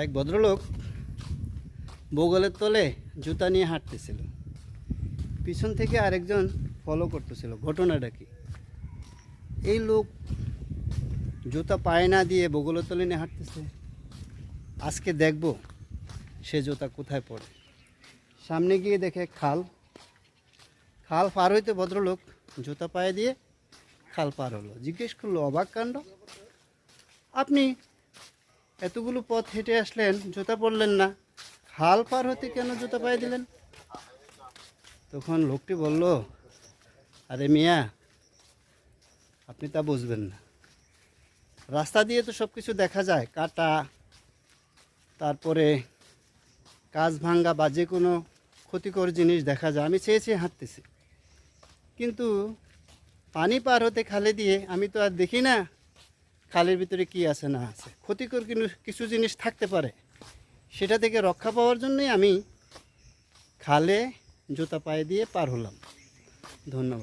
এক ভদ্রলোক বগলের তলে জুতা নিয়ে হাঁটতেছিল, পিছন থেকে আরেকজন ফলো করতেছিল। ঘটনাটা কি? এই লোক জুতা পায়ে না দিয়ে বগলের তলে নিয়ে হাঁটতেছে। আজকে দেখব সে জুতা কোথায় পড়ে। সামনে গিয়ে দেখে খাল পার হইতে ভদ্রলোক জুতা পায়ে দিয়ে খাল পার হলো। জিজ্ঞেস করলো, অবাক কাণ্ড, আপনি এতগুলো পথ হেঁটে আসলেন, জুতা পরলেন না, খাল পার হতে কেন জুতা পায়ে দিলেন? তখন লোকটি বলল, আরে মিয়া, আপনি তা বুঝবেন না। রাস্তা দিয়ে তো সব কিছু দেখা যায়, কাটা, তারপরে কাঁচ ভাঙ্গা বা যে কোনো ক্ষতিকর জিনিস দেখা যায়। আমি চেয়ে চেয়ে হাঁটতেছি, কিন্তু পানি পার হতে খালে দিয়ে আমি তো আর দেখি না খালের ভিতরে কি আছে না আছে। ক্ষতিকর কিছু জিনিস থাকতে পারে, সেটা থেকে রক্ষা পাওয়ার জন্যই আমি খালে জুতা পায়ে দিয়ে পার হলাম। ধন্যবাদ।